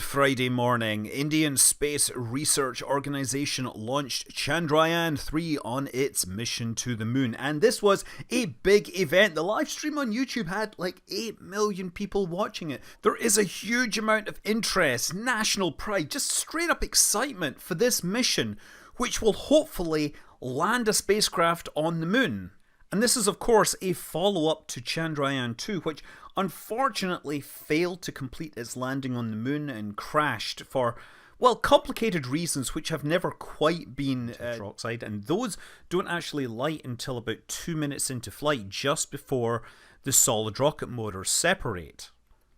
Friday morning, Indian Space Research Organisation launched Chandrayaan 3 on its mission to the moon. And this was a big event. The live stream on YouTube had like 8 million people watching it. There is a huge amount of interest, national pride, just straight up excitement for this mission, which will hopefully land a spacecraft on the moon. And this is, of course, a follow-up to Chandrayaan 2, which unfortunately failed to complete its landing on the moon and crashed for, well, complicated reasons which have never quite been oxide, and those don't actually light until about 2 minutes into flight, just before the solid rocket motors separate.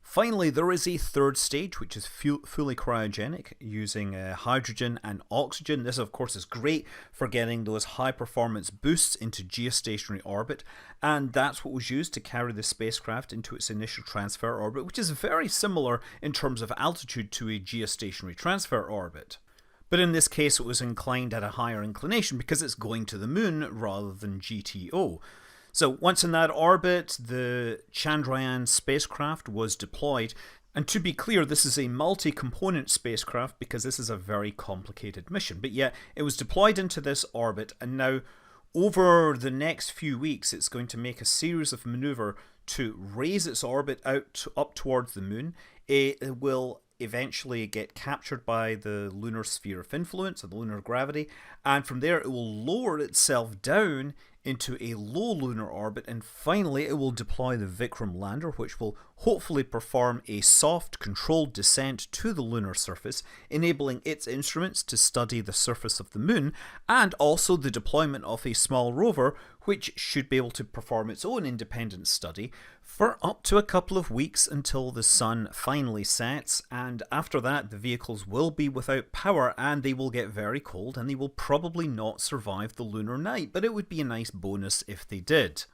Finally, there is a third stage, which is fully cryogenic, using hydrogen and oxygen. This, of course, is great for getting those high-performance boosts into geostationary orbit, and that's what was used to carry the spacecraft into its initial transfer orbit, which is very similar in terms of altitude to a geostationary transfer orbit. But in this case, it was inclined at a higher inclination because it's going to the moon rather than GTO. So once in that orbit, the Chandrayaan spacecraft was deployed. And to be clear, this is a multi-component spacecraft because this is a very complicated mission. But yeah, it was deployed into this orbit, and now over the next few weeks, it's going to make a series of maneuver to raise its orbit up towards the moon. It will eventually get captured by the lunar sphere of influence, or the lunar gravity, and from there it will lower itself down into a low lunar orbit, and finally it will deploy the Vikram lander, which will hopefully perform a soft, controlled descent to the lunar surface, enabling its instruments to study the surface of the moon, and also the deployment of a small rover, which should be able to perform its own independent study for up to a couple of weeks until the sun finally sets, and after that the vehicles will be without power and they will get very cold and they will probably not survive the lunar night, but it would be a nice bonus if they did.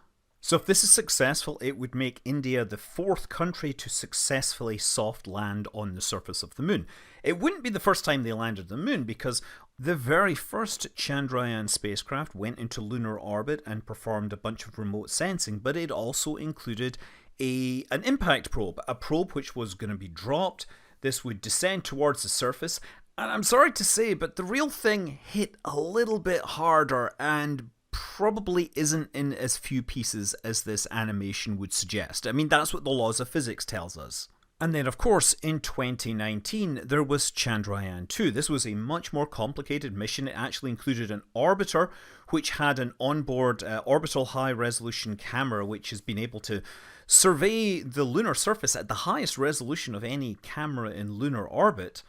So if this is successful, it would make India the 4th country to successfully soft land on the surface of the moon. It wouldn't be the first time they landed on the moon, because the very first Chandrayaan spacecraft went into lunar orbit and performed a bunch of remote sensing, but it also included an impact probe, a probe which was going to be dropped. This would descend towards the surface, and I'm sorry to say, but the real thing hit a little bit harder and probably isn't in as few pieces as this animation would suggest. I mean, that's what the laws of physics tells us. And then, of course, in 2019, there was Chandrayaan 2. This was a much more complicated mission. It actually included an orbiter, which had an onboard orbital high-resolution camera, which has been able to survey the lunar surface at the highest resolution of any camera in lunar orbit.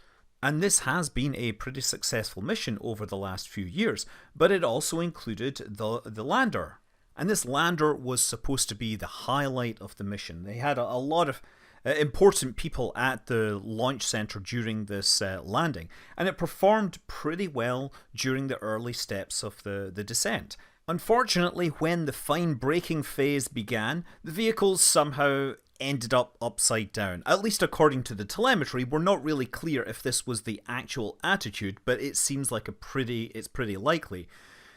And this has been a pretty successful mission over the last few years, but it also included the lander. And this lander was supposed to be the highlight of the mission. They had a lot of important people at the launch center during this landing, and it performed pretty well during the early steps of the descent. Unfortunately, when the fine braking phase began, the vehicles somehow ended up upside down. At least according to the telemetry, we're not really clear if this was the actual attitude, but it seems like it's pretty likely.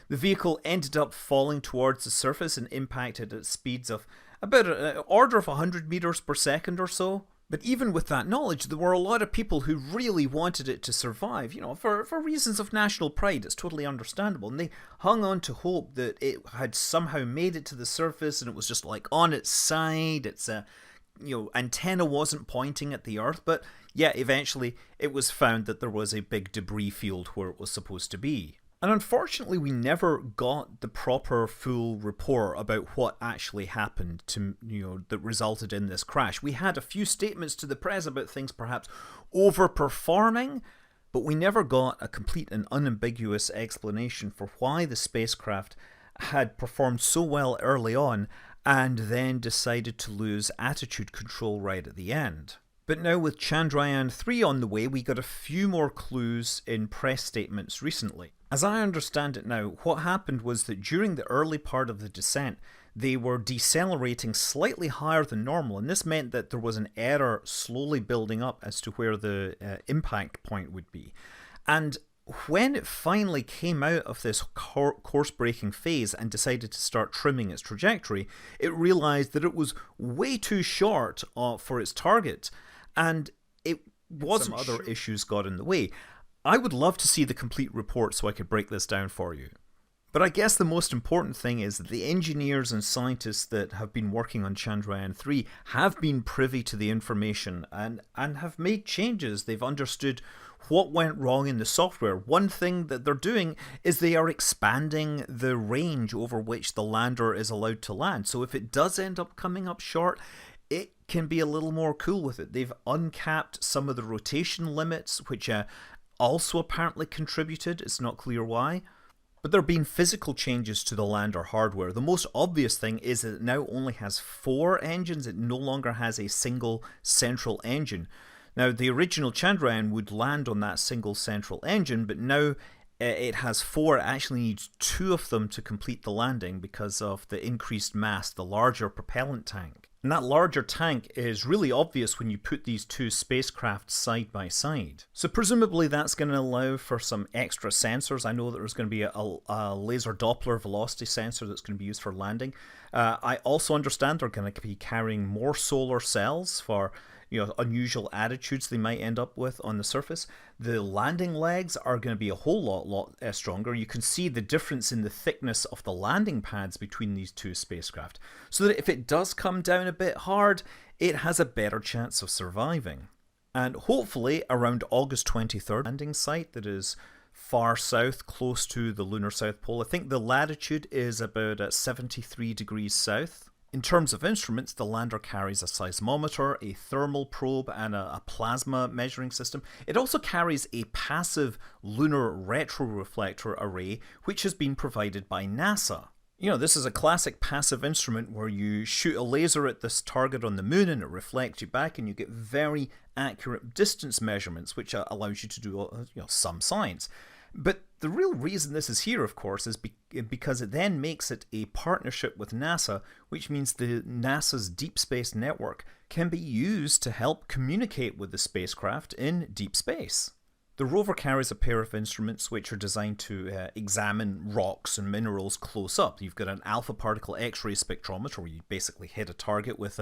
The vehicle ended up falling towards the surface and impacted at speeds of about an order of 100 meters per second or so. But even with that knowledge, there were a lot of people who really wanted it to survive, for reasons of national pride. It's totally understandable. And they hung on to hope that it had somehow made it to the surface and it was just like on its side. Its antenna wasn't pointing at the Earth. But yeah, eventually it was found that there was a big debris field where it was supposed to be. And unfortunately, we never got the proper full report about what actually happened that resulted in this crash. We had a few statements to the press about things perhaps overperforming, but we never got a complete and unambiguous explanation for why the spacecraft had performed so well early on and then decided to lose attitude control right at the end. But now with Chandrayaan 3 on the way, we got a few more clues in press statements recently. As I understand it now, what happened was that during the early part of the descent, they were decelerating slightly higher than normal, and this meant that there was an error slowly building up as to where the impact point would be. And when it finally came out of this course-breaking phase and decided to start trimming its trajectory, it realized that it was way too short for its target, and it some other issues got in the way. I would love to see the complete report so I could break this down for you. But I guess the most important thing is that the engineers and scientists that have been working on Chandrayaan-3 have been privy to the information and have made changes. They've understood what went wrong in the software. One thing that they're doing is they are expanding the range over which the lander is allowed to land. So if it does end up coming up short, it can be a little more cool with it. They've uncapped some of the rotation limits, which also apparently contributed. It's not clear why. But there have been physical changes to the lander hardware. The most obvious thing is that it now only has 4 engines. It no longer has a single central engine. Now, the original Chandrayaan would land on that single central engine, but now it has 4. It actually needs 2 of them to complete the landing because of the increased mass, the larger propellant tank. And that larger tank is really obvious when you put these 2 spacecraft side by side. So presumably that's going to allow for some extra sensors. I know that there's going to be a laser Doppler velocity sensor that's going to be used for landing. I also understand they're going to be carrying more solar cells for unusual attitudes they might end up with on the surface. The landing legs are going to be a whole lot stronger. You can see the difference in the thickness of the landing pads between these 2 spacecraft, so that if it does come down a bit hard, it has a better chance of surviving. And hopefully around August 23rd, landing site that is far south, close to the lunar south pole. I think the latitude is about at 73 degrees south. In terms of instruments, the lander carries a seismometer, a thermal probe, and a plasma measuring system. It also carries a passive lunar retroreflector array, which has been provided by NASA. This is a classic passive instrument where you shoot a laser at this target on the moon and it reflects you back, and you get very accurate distance measurements, which allows you to do some science. But the real reason this is here, of course, is because it then makes it a partnership with NASA, which means the NASA's Deep Space Network can be used to help communicate with the spacecraft in deep space. The rover carries a pair of instruments which are designed to examine rocks and minerals close up. You've got an alpha particle X-ray spectrometer where you basically hit a target with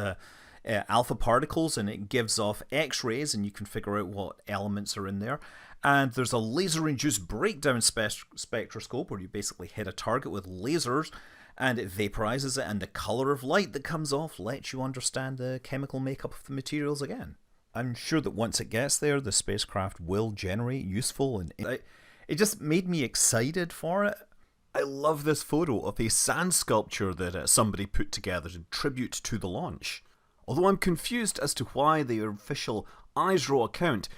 alpha particles and it gives off X-rays and you can figure out what elements are in there. And there's a laser-induced breakdown spectroscope where you basically hit a target with lasers and it vaporizes it, and the color of light that comes off lets you understand the chemical makeup of the materials again. I'm sure that once it gets there, the spacecraft will generate useful, and it just made me excited for it. I love this photo of a sand sculpture that somebody put together in tribute to the launch. Although I'm confused as to why the official ISRO account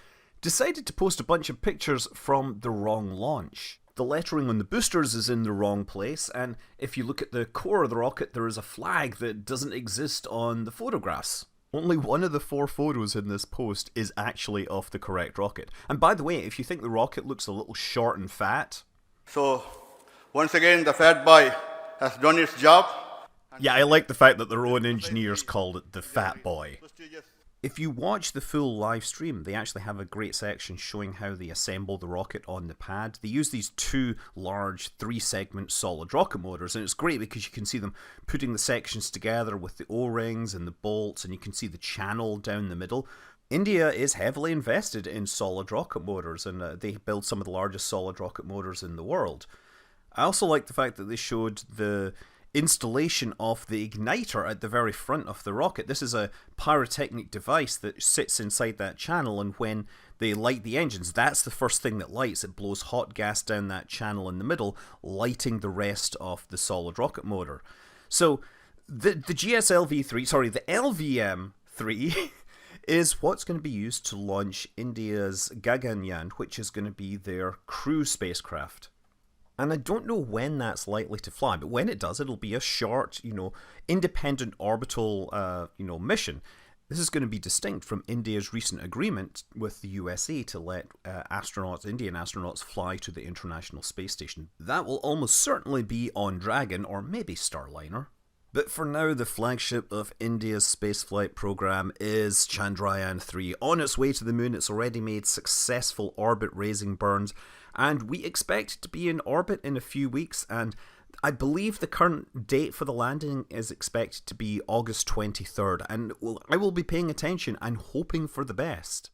decided to post a bunch of pictures from the wrong launch. The lettering on the boosters is in the wrong place, and if you look at the core of the rocket, there is a flag that doesn't exist on the photographs. Only one of the 4 photos in this post is actually of the correct rocket. And by the way, if you think the rocket looks a little short and fat... So, once again, the fat boy has done its job. Yeah, I like the fact that their own engineers called it the fat boy. If you watch the full live stream, they actually have a great section showing how they assemble the rocket on the pad. They use these 2 large 3-segment solid rocket motors, and it's great because you can see them putting the sections together with the O-rings and the bolts, and you can see the channel down the middle. India is heavily invested in solid rocket motors, and they build some of the largest solid rocket motors in the world. I also like the fact that they showed the installation of the igniter at the very front of the rocket. This is a pyrotechnic device that sits inside that channel, and when they light the engines, that's the first thing that lights. It blows hot gas down that channel in the middle, lighting the rest of the solid rocket motor. So the LVM-3 is what's going to be used to launch India's Gaganyaan, which is going to be their crew spacecraft. And I don't know when that's likely to fly, but when it does, it'll be a short, independent orbital, mission. This is going to be distinct from India's recent agreement with the USA to let Indian astronauts fly to the International Space Station. That will almost certainly be on Dragon or maybe Starliner. But for now, the flagship of India's spaceflight program is Chandrayaan-3. On its way to the moon, it's already made successful orbit-raising burns, and we expect it to be in orbit in a few weeks, and I believe the current date for the landing is expected to be August 23rd, and I will be paying attention and hoping for the best.